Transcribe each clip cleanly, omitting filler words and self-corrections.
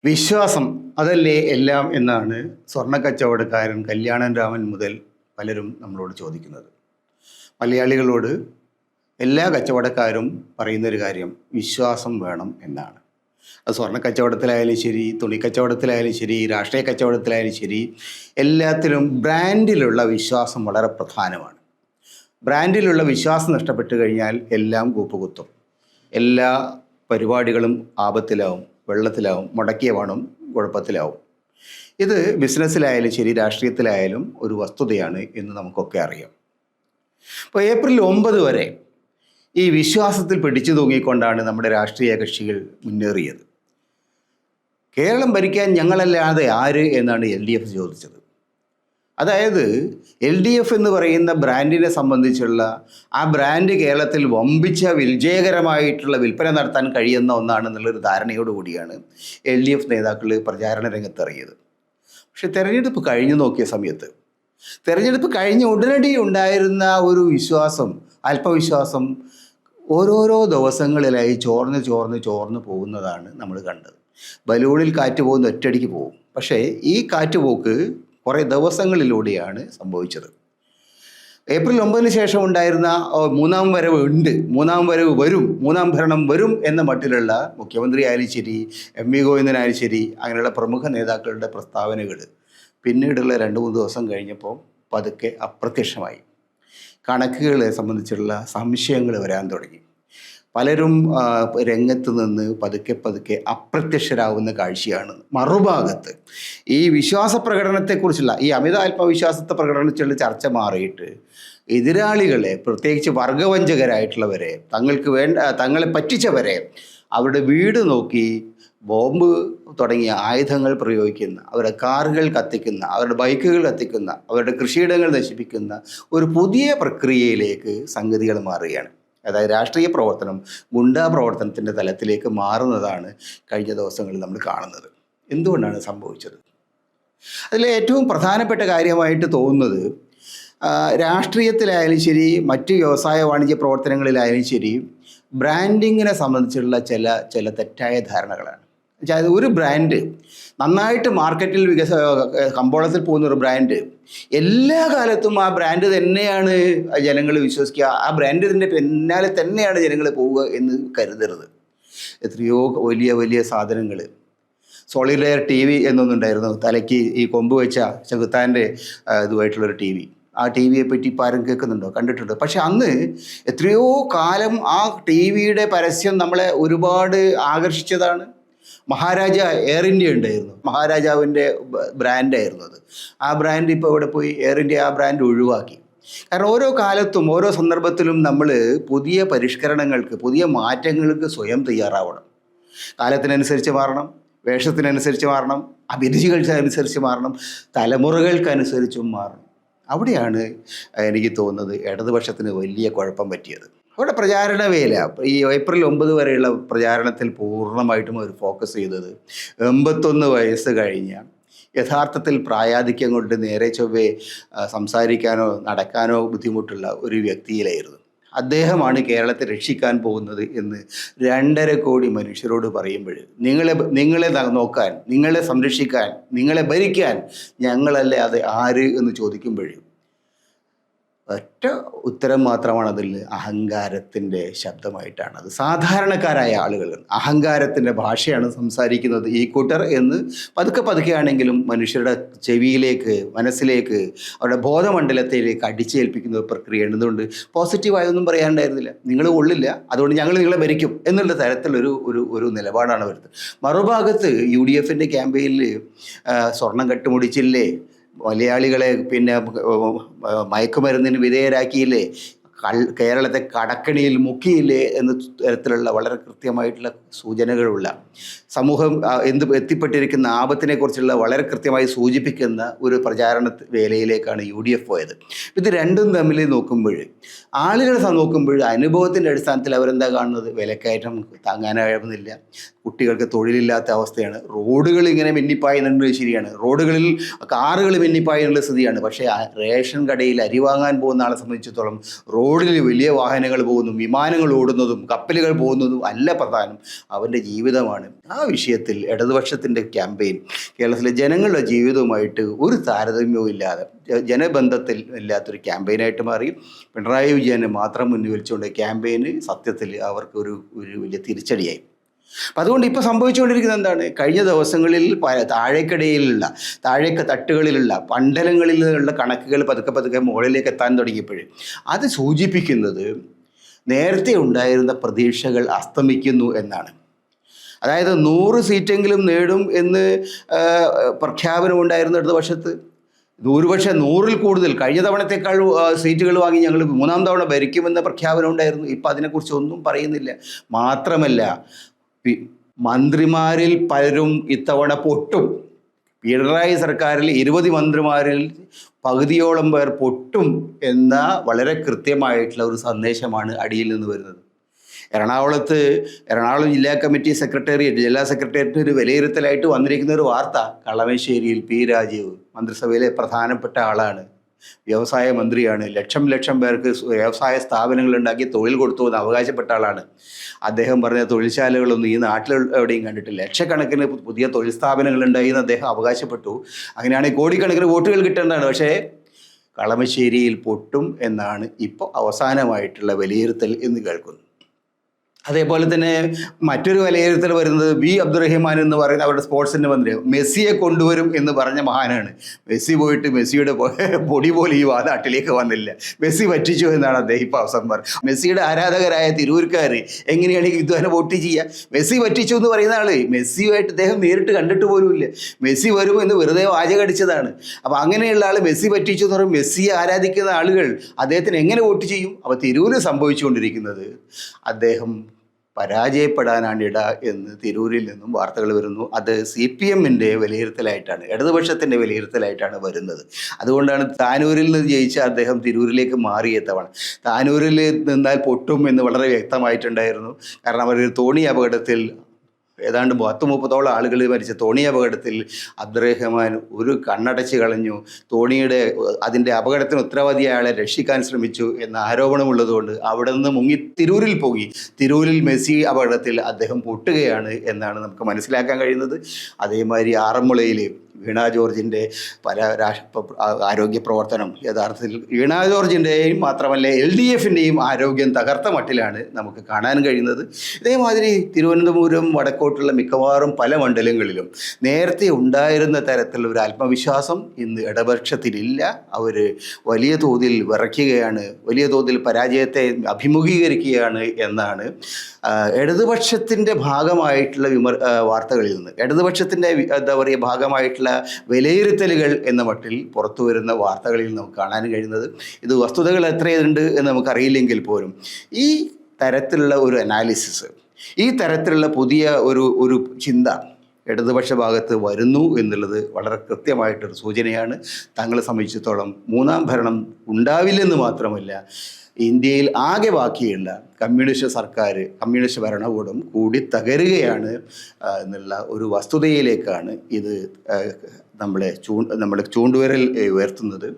വിശ്വാസം അതല്ലേ എല്ലാം എന്നാണ് സ്വർണ്ണ കച്ചവടക്കാരൻ കല്യാണൻ രാമൻ മുതൽ പലരും നമ്മളോട് ചോദിക്കുന്നത്. മലയാളികളോട് എല്ലാ കച്ചവടക്കാരും പറയുന്നൊരു കാര്യം വിശ്വാസം വേണം എന്നാണ്. അത് സ്വർണ്ണ കച്ചവടത്തിലായാലും ശരി, തുണി കച്ചവടത്തിലായാലും ശരി, രാഷ്ട്രീയ കച്ചവടത്തിലായാലും ശരി, എല്ലാത്തിലും ബ്രാൻഡിലുള്ള വിശ്വാസം വളരെ പ്രധാനമാണ്. ബ്രാൻഡിലുള്ള വിശ്വാസം നഷ്ടപ്പെട്ട് കഴിഞ്ഞാൽ എല്ലാം കൂപ്പുകുത്തും. എല്ലാ പരിപാടികളും ആപത്തിലാവും, വെള്ളത്തിലാവും, മുടക്കിയ പണം കുഴപ്പത്തിലാവും. ഇത് ബിസിനസ്സിലായാലും ശരി, രാഷ്ട്രീയത്തിലായാലും ഒരു വസ്തുതയാണ് എന്ന് നമുക്കൊക്കെ അറിയാം. ഇപ്പോൾ ഏപ്രിൽ 9 വരെ ഈ വിശ്വാസത്തിൽ പിടിച്ചു തൂങ്ങിക്കൊണ്ടാണ് നമ്മുടെ രാഷ്ട്രീയ കക്ഷികൾ മുന്നേറിയത്. കേരളം ഭരിക്കാൻ ഞങ്ങളല്ലാതെ ആര് എന്നാണ് LDF ചോദിച്ചത്. അതായത് LDF എന്ന് പറയുന്ന ബ്രാൻഡിനെ സംബന്ധിച്ചുള്ള ആ ബ്രാൻഡ് കേരളത്തിൽ വമ്പിച്ച വിജയകരമായിട്ടുള്ള വിൽപ്പന നടത്താൻ കഴിയുന്ന ഒന്നാണെന്നുള്ളൊരു ധാരണയോടുകൂടിയാണ് LDF നേതാക്കൾ പ്രചാരണ രംഗത്തിറങ്ങിയത്. പക്ഷെ തെരഞ്ഞെടുപ്പ് കഴിഞ്ഞു നോക്കിയ സമയത്ത്, തെരഞ്ഞെടുപ്പ് കഴിഞ്ഞ ഉടനടി ഉണ്ടായിരുന്ന ഒരു വിശ്വാസം, അല്പവിശ്വാസം ഓരോരോ ദിവസങ്ങളിലായി ചോർന്ന് പോകുന്നതാണ് നമ്മൾ കണ്ടത്. ബലൂണിൽ കാറ്റ് പോകുന്ന ഒറ്റയടിക്ക് പോകും. പക്ഷേ ഈ കാറ്റുപോക്ക് കുറേ ദിവസങ്ങളിലൂടെയാണ് സംഭവിച്ചത്. ഏപ്രിൽ 9 ശേഷം ഉണ്ടായിരുന്ന മൂന്നാം വരവ് ഉണ്ട്, മൂന്നാം വരവ് വരും, മൂന്നാം ഭരണം വരും എന്ന മട്ടിലുള്ള മുഖ്യമന്ത്രി ആയാലും ശരി, MV ഗോവിന്ദനായാലും ശരി, അങ്ങനെയുള്ള പ്രമുഖ നേതാക്കളുടെ പ്രസ്താവനകൾ പിന്നീടുള്ള 2-3 ദിവസം കഴിഞ്ഞപ്പോൾ പതുക്കെ അപ്രത്യക്ഷമായി. കണക്കുകളെ സംബന്ധിച്ചുള്ള സംശയങ്ങൾ വരാൻ തുടങ്ങി. പലരും രംഗത്ത് നിന്ന് പതുക്കെ അപ്രത്യക്ഷരാകുന്ന കാഴ്ചയാണ്. മറുഭാഗത്ത് ഈ വിശ്വാസ പ്രകടനത്തെക്കുറിച്ചുള്ള, ഈ അമിത ആത്മവിശ്വാസത്തെ പ്രകടനത്തിലുള്ള ചർച്ച മാറിയിട്ട് എതിരാളികളെ, പ്രത്യേകിച്ച് വർഗവഞ്ചകരായിട്ടുള്ളവരെ, തങ്ങളെ പറ്റിച്ചവരെ അവരുടെ വീട് നോക്കി ബോംബ് തുടങ്ങിയ ആയുധങ്ങൾ പ്രയോഗിക്കുന്ന, അവരുടെ കാറുകൾ കത്തിക്കുന്ന, അവരുടെ ബൈക്കുകൾ കത്തിക്കുന്ന, അവരുടെ കൃഷിയിടങ്ങൾ നശിപ്പിക്കുന്ന ഒരു പുതിയ പ്രക്രിയയിലേക്ക് സംഗതികൾ മാറുകയാണ്. അതായത് രാഷ്ട്രീയ പ്രവർത്തനം ഗുണ്ടാ പ്രവർത്തനത്തിൻ്റെ തലത്തിലേക്ക് മാറുന്നതാണ് കഴിഞ്ഞ ദിവസങ്ങളിൽ നമ്മൾ കാണുന്നത്. എന്തുകൊണ്ടാണ് സംഭവിച്ചത്? അതിൽ ഏറ്റവും പ്രധാനപ്പെട്ട കാര്യമായിട്ട് തോന്നുന്നത്, രാഷ്ട്രീയത്തിലായാലും ശരി, മറ്റ് വ്യവസായ വാണിജ്യ പ്രവർത്തനങ്ങളിലായാലും ശരി, ബ്രാൻഡിങ്ങിനെ സംബന്ധിച്ചുള്ള ചില തെറ്റായ ധാരണകളാണ്. അതായത് ഒരു ബ്രാൻഡ് നന്നായിട്ട് മാർക്കറ്റിൽ കമ്പോളത്തിൽ പോകുന്ന ഒരു ബ്രാൻഡ് എല്ലാ കാലത്തും ആ ബ്രാൻഡ് തന്നെയാണ് ജനങ്ങൾ വിശ്വസിക്കുക, ആ ബ്രാൻഡിൻ്റെ പിന്നാലെ തന്നെയാണ് ജനങ്ങൾ പോവുക എന്ന് കരുതരുത്. എത്രയോ വലിയ സാധനങ്ങൾ, സോളിലെയർ TV എന്നൊന്നുണ്ടായിരുന്നു, തലയ്ക്ക് ഈ കൊമ്പ് വെച്ച ചെകുത്താൻ്റെ ഇതുമായിട്ടുള്ളൊരു TV. ആ TV പറ്റി ഇപ്പോൾ ആരും കേൾക്കുന്നുണ്ടോ, കണ്ടിട്ടുണ്ടോ? പക്ഷെ അന്ന് എത്രയോ കാലം ആ TV പരസ്യം നമ്മളെ ഒരുപാട് ആകർഷിച്ചതാണ്. മഹാരാജ എയർ ഇന്ത്യ ഉണ്ടായിരുന്നു, മഹാരാജാവിൻ്റെ ബ്രാൻഡായിരുന്നു അത്. ആ ബ്രാൻഡ് ഇപ്പോൾ ഇവിടെ പോയി, എയർ ഇന്ത്യ ആ ബ്രാൻഡ് ഒഴിവാക്കി. കാരണം ഓരോ കാലത്തും ഓരോ സന്ദർഭത്തിലും നമ്മൾ പുതിയ പരിഷ്കരണങ്ങൾക്ക്, പുതിയ മാറ്റങ്ങൾക്ക് സ്വയം തയ്യാറാവണം. കാലത്തിനനുസരിച്ച് മാറണം, വേഷത്തിനനുസരിച്ച് മാറണം, അഭിരുചികൾക്കനുസരിച്ച് മാറണം, തലമുറകൾക്കനുസരിച്ചും മാറണം. അവിടെയാണ് എനിക്ക് തോന്നുന്നത് ഇടതുപക്ഷത്തിന് വലിയ കുഴപ്പം പറ്റിയത്. അവിടെ പ്രചാരണ വേല, ഈ ഏപ്രിൽ 9 വരെയുള്ള പ്രചാരണത്തിൽ പൂർണ്ണമായിട്ടും അവർ ഫോക്കസ് ചെയ്തത് 81 വയസ്സ് കഴിഞ്ഞ, യഥാർത്ഥത്തിൽ പ്രായാധിക്യം കൊണ്ട് നേരെ ചൊവ്വേ സംസാരിക്കാനോ നടക്കാനോ ബുദ്ധിമുട്ടുള്ള ഒരു വ്യക്തിയിലായിരുന്നു. അദ്ദേഹമാണ് കേരളത്തെ രക്ഷിക്കാൻ പോകുന്നത് എന്ന് 2.5 കോടി മനുഷ്യരോട് പറയുമ്പോൾ, നിങ്ങളെ നോക്കാൻ, നിങ്ങളെ സംരക്ഷിക്കാൻ, നിങ്ങളെ ഭരിക്കാൻ ഞങ്ങളല്ലേ അത് ആര് എന്ന് ചോദിക്കുമ്പോൾ ഒറ്റ ഉത്തരം മാത്രമാണ് അതിൽ, അഹങ്കാരത്തിൻ്റെ ശബ്ദമായിട്ടാണ്. അത് സാധാരണക്കാരായ ആളുകൾ അഹങ്കാരത്തിൻ്റെ ഭാഷയാണ് സംസാരിക്കുന്നത് ഈ കൂട്ടർ എന്ന് പതുക്കെ മനുഷ്യരുടെ ചെവിയിലേക്ക്, മനസ്സിലേക്ക്, അവരുടെ ബോധമണ്ഡലത്തിലേക്ക് അടിച്ചേൽപ്പിക്കുന്ന ഒരു പ്രക്രിയയാണ്. എന്തുകൊണ്ട് പോസിറ്റീവായൊന്നും പറയാനുണ്ടായിരുന്നില്ല, നിങ്ങൾ കൊള്ളില്ല, അതുകൊണ്ട് ഞങ്ങൾ നിങ്ങളെ ഭരിക്കും എന്നുള്ള തരത്തിലൊരു ഒരു നിലപാടാണ് വരുന്നത്. മറുഭാഗത്ത് UDFൻ്റെ ക്യാമ്പയിനിൽ സ്വർണം കട്ടുമുടിച്ചില്ലേ, മലയാളികളെ മയക്കുമരുന്നിന് വിധേയരാക്കിയില്ലേ, കേരളത്തെ കടക്കണിയിൽ മുക്കിയില്ലേ എന്ന തരത്തിലുള്ള വളരെ കൃത്യമായിട്ടുള്ള സൂചനകളുള്ള, സമൂഹം എത്തിപ്പെട്ടിരിക്കുന്ന ആപത്തിനെക്കുറിച്ചുള്ള വളരെ കൃത്യമായി സൂചിപ്പിക്കുന്ന ഒരു പ്രചാരണ വേലയിലേക്കാണ് UDF പോയത്. ഇത് രണ്ടും തമ്മിൽ നോക്കുമ്പോൾ, ആളുകളെ നോക്കുമ്പോൾ അനുഭവത്തിൻ്റെ അടിസ്ഥാനത്തിൽ അവരെന്താ കാണുന്നത്? വിലക്കയറ്റം താങ്ങാനാവുന്നില്ല, കുട്ടികൾക്ക് തൊഴിലില്ലാത്ത അവസ്ഥയാണ്. റോഡുകൾ ഇങ്ങനെ മിന്നിപ്പായുന്നുണ്ട്, ശരിയാണ്. റോഡുകളിൽ കാറുകൾ മിന്നിപ്പായുള്ള സ്ഥിതിയാണ്. പക്ഷേ ആ റേഷൻ കടയിൽ അരി വാങ്ങാൻ പോകുന്ന ആളെ സംബന്ധിച്ചിടത്തോളം റോഡിൽ വലിയ വാഹനങ്ങൾ പോകുന്നതും വിമാനങ്ങൾ ഓടുന്നതും കപ്പലുകൾ പോകുന്നതും അല്ല പ്രധാനം, അവൻ്റെ ജീവിതമാണ്. ആ വിഷയത്തിൽ ഇടതുപക്ഷത്തിൻ്റെ ക്യാമ്പയിൻ കേരളത്തിലെ ജനങ്ങളുടെ ജീവിതവുമായിട്ട് ഒരു താരതമ്യവും ഇല്ലാതെ ജനബന്ധത്തിൽ ഇല്ലാത്തൊരു ക്യാമ്പയിനായിട്ട് മാറി. പിണറായി വിജയനെ മാത്രം മുന്നിൽ വെച്ചുകൊണ്ട് ക്യാമ്പയിന് സത്യത്തിൽ അവർക്ക് ഒരു വലിയ തിരിച്ചടിയായി. അപ്പം അതുകൊണ്ട് ഇപ്പോൾ സംഭവിച്ചുകൊണ്ടിരിക്കുന്നത് എന്താണ്? കഴിഞ്ഞ ദിവസങ്ങളിൽ താഴേക്കിടയിലുള്ള താഴേക്ക് തട്ടുകളിലുള്ള മണ്ഡലങ്ങളിലുള്ള കണക്കുകൾ പതുക്കെ പതുക്കെ മുകളിലേക്ക് എത്താൻ തുടങ്ങിയപ്പോൾ അത് സൂചിപ്പിക്കുന്നത് നേരത്തെ ഉണ്ടായിരുന്ന പ്രതീക്ഷകൾ അസ്തമിക്കുന്നു എന്നാണ്. അതായത് 100 സീറ്റെങ്കിലും നേടും എന്ന് പ്രഖ്യാപനമുണ്ടായിരുന്നു ഇടതുപക്ഷത്ത്. ഭൂരിപക്ഷം 100-ൽ കൂടുതൽ കഴിഞ്ഞ തവണത്തേക്കാൾ സീറ്റുകൾ വാങ്ങി ഞങ്ങൾ 3-ാം തവണ ഭരിക്കുമെന്ന പ്രഖ്യാപനം ഉണ്ടായിരുന്നു. ഇപ്പം അതിനെക്കുറിച്ച് ഒന്നും പറയുന്നില്ല. മാത്രമല്ല, മന്ത്രിമാരിൽ പലരും ഇത്തവണ പൊട്ടും. പിണറായി സർക്കാരിൽ 20 മന്ത്രിമാരിൽ പകുതിയോളം പേർ പൊട്ടും എന്ന വളരെ കൃത്യമായിട്ടുള്ള ഒരു സന്ദേശമാണ് അടിയിൽ നിന്ന് വരുന്നത്. എറണാകുളം ജില്ലാ കമ്മിറ്റി ജില്ലാ സെക്രട്ടേറിയറ്റ് ഒരു വിലയിരുത്തലായിട്ട് വന്നിരിക്കുന്ന ഒരു വാർത്ത, കളമശ്ശേരിയിൽ പി രാജീവ് മന്ത്രിസഭയിലെ പ്രധാനപ്പെട്ട ആളാണ്, വ്യവസായ മന്ത്രിയാണ്, ലക്ഷം പേർക്ക് വ്യവസായ സ്ഥാപനങ്ങൾ ഉണ്ടാക്കി തൊഴിൽ കൊടുത്തു എന്ന് അവകാശപ്പെട്ട ആളാണ്. അദ്ദേഹം പറഞ്ഞ തൊഴിൽശാലകളൊന്നും ഈ നാട്ടിൽ എവിടെയും കണ്ടിട്ടില്ല. ലക്ഷക്കണക്കിന് പുതിയ തൊഴിൽ സ്ഥാപനങ്ങൾ ഉണ്ടായി എന്ന് അദ്ദേഹം അവകാശപ്പെട്ടു. അങ്ങനെയാണെങ്കിൽ കോടിക്കണക്കിന് വോട്ടുകൾ കിട്ടേണ്ടതാണ്. പക്ഷേ കളമശ്ശേരിയിൽ പൊട്ടും എന്നാണ് ഇപ്പോൾ അവസാനമായിട്ടുള്ള വിലയിരുത്തൽ എന്ന് കേൾക്കുന്നു. അതേപോലെ തന്നെ മറ്റൊരു വിലയിരുത്തൽ വരുന്നത് വി അബ്ദുറഹിമാൻ എന്ന് പറയുന്ന അവരുടെ സ്പോർട്സിൻ്റെ മന്ത്രി മെസ്സിയെ കൊണ്ടുവരും എന്ന് പറഞ്ഞ മഹാനാണ്. മെസ്സി പോയിട്ട് മെസ്സിയുടെ പൊടി പോലും ഈ നാട്ടിലേക്ക് വന്നില്ല. മെസ്സി പറ്റിച്ചു എന്നാണ് അദ്ദേഹം ഇപ്പോൾ അവസാനം പറഞ്ഞത്. മെസ്സിയുടെ ആരാധകരായ തിരൂർക്കാർ എങ്ങനെയാണ് ഇതുവരെ വോട്ട് ചെയ്യുക? മെസ്സി പറ്റിച്ചു എന്ന് പറയുന്ന ആൾ മെസ്സിയുമായിട്ട് അദ്ദേഹം നേരിട്ട് കണ്ടിട്ട് പോലുമില്ല. മെസ്സി വരും എന്ന് വെറുതെ വാചകടിച്ചതാണ്. അപ്പോൾ അങ്ങനെയുള്ള ആൾ മെസ്സി പറ്റിച്ചു എന്ന് പറയുമ്പോൾ മെസ്സിയെ ആരാധിക്കുന്ന ആളുകൾ അദ്ദേഹത്തിന് എങ്ങനെ വോട്ട് ചെയ്യും? അപ്പോൾ തിരൂര് സംഭവിച്ചുകൊണ്ടിരിക്കുന്നത് അദ്ദേഹം പരാജയപ്പെടാനാണിട എന്ന് തിരൂരിൽ നിന്നും വാർത്തകൾ വരുന്നു. അത് CPM-ൻ്റെ വിലയിരുത്തലായിട്ടാണ്, ഇടതുപക്ഷത്തിൻ്റെ വിലയിരുത്തലായിട്ടാണ് വരുന്നത്. അതുകൊണ്ടാണ് താനൂരിൽ നിന്ന് ജയിച്ച അദ്ദേഹം തിരൂരിലേക്ക് മാറിയ തവണ. താനൂരിൽ നിന്നാൽ പൊട്ടും എന്ന് വളരെ വ്യക്തമായിട്ടുണ്ടായിരുന്നു. കാരണം അവരൊരു തോണി അപകടത്തിൽ ഏതാണ്ട് 30-30ഓളം ആളുകൾ മരിച്ച തോണി അപകടത്തിൽ അബ്ദുറഹ്മാൻ ഒരു കണ്ണടച്ച് കളഞ്ഞു. അതിൻ്റെ അപകടത്തിന് ഉത്തരവാദിയായ ആളെ രക്ഷിക്കാൻ ശ്രമിച്ചു എന്ന ആരോപണമുള്ളതുകൊണ്ട് അവിടെ നിന്ന് മുങ്ങി തിരൂരിൽ പോയി. തിരൂരിൽ മെസ്സി അപകടത്തിൽ അദ്ദേഹം പൊട്ടുകയാണ് എന്നാണ് നമുക്ക് മനസ്സിലാക്കാൻ കഴിയുന്നത്. അതേമാതിരി ആറന്മുളയിൽ വീണ ജോർജിൻ്റെ പല ആരോഗ്യ പ്രവർത്തനം യഥാർത്ഥത്തിൽ വീണ ജോർജിൻ്റെയും മാത്രമല്ല LDF-ൻ്റെയും ആരോഗ്യം തകർത്ത മട്ടിലാണ് നമുക്ക് കാണാൻ കഴിയുന്നത്. ഇതേമാതിരി തിരുവനന്തപുരം വടക്കോട്ടുള്ള മിക്കവാറും പല മണ്ഡലങ്ങളിലും നേരത്തെ ഉണ്ടായിരുന്ന തരത്തിലുള്ള ഒരു ആത്മവിശ്വാസം ഇന്ന് ഇടതുപക്ഷത്തിലില്ല. അവർ വലിയ തോതിൽ വിറയ്ക്കുകയാണ്, വലിയ തോതിൽ പരാജയത്തെ അഭിമുഖീകരിക്കുകയാണ് എന്നാണ് ഇടതുപക്ഷത്തിൻ്റെ ഭാഗമായിട്ടുള്ള വാർത്തകളിൽ നിന്ന്, ഇടതുപക്ഷത്തിൻ്റെ ഭാഗമായിട്ടുള്ള വിലയിരുത്തലുകൾ എന്ന മട്ടിൽ പുറത്തു വരുന്ന വാർത്തകളിൽ നമുക്ക് കാണാൻ കഴിയുന്നത്. ഇത് വസ്തുതകൾ എത്രയുണ്ട് എന്ന് നമുക്കറിയില്ലെങ്കിൽ പോലും ഈ തരത്തിലുള്ള ഒരു അനാലിസിസ്, ഈ തരത്തിലുള്ള പുതിയ ഒരു ചിന്ത ഇടതുപക്ഷ ഭാഗത്ത് വരുന്നു എന്നുള്ളത് വളരെ കൃത്യമായിട്ടൊരു സൂചനയാണ്. തങ്ങളെ സംബന്ധിച്ചിടത്തോളം 3-ാം ഭരണം ഉണ്ടാവില്ലെന്ന് മാത്രമല്ല, ഇന്ത്യയിൽ ആകെ ബാക്കിയുള്ള കമ്മ്യൂണിസ്റ്റ് ഭരണകൂടം കൂടി തകരുകയാണ് എന്നുള്ള ഒരു വസ്തുതയിലേക്കാണ് ഇത് നമ്മളെ ചൂണ്ടുവിരൽ ഉയർത്തുന്നത്.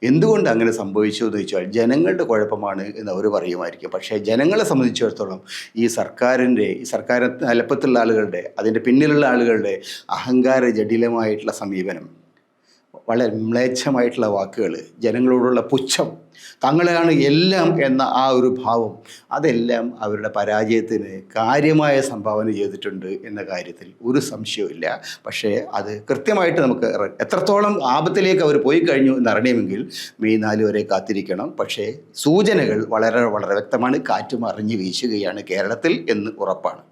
എന്തുകൊണ്ട് അങ്ങനെ സംഭവിച്ചു എന്ന് ചോദിച്ചാൽ ജനങ്ങളുടെ കുഴപ്പമാണ് എന്ന് അവർ പറയുമായിരിക്കും. പക്ഷേ ജനങ്ങളെ സംബന്ധിച്ചിടത്തോളം ഈ സർക്കാർ തലപ്പത്തുള്ള ആളുകളുടെ, അതിൻ്റെ പിന്നിലുള്ള ആളുകളുടെ അഹങ്കാര ജടിലമായിട്ടുള്ള സമീപനം, വളരെ മ്ലേച്ഛമായിട്ടുള്ള വാക്കുകൾ, ജനങ്ങളോടുള്ള പുച്ഛം, തങ്ങളാണ് എല്ലാം എന്ന ആ ഒരു ഭാവം, അതെല്ലാം അവരുടെ പരാജയത്തിന് കാര്യമായ സംഭാവന ചെയ്തിട്ടുണ്ട് എന്ന കാര്യത്തിൽ ഒരു സംശയവുമില്ല. പക്ഷേ അത് കൃത്യമായിട്ട് നമുക്ക് എത്രത്തോളം ആപത്തിലേക്ക് അവർ പോയി കഴിഞ്ഞു എന്നറിയണമെങ്കിൽ മെയ് 4 വരെ കാത്തിരിക്കണം. പക്ഷേ സൂചനകൾ വളരെ വളരെ വ്യക്തമാണ്. കാറ്റ് മറിഞ്ഞു വീശുകയാണ് കേരളത്തിൽ എന്ന് ഉറപ്പാണ്.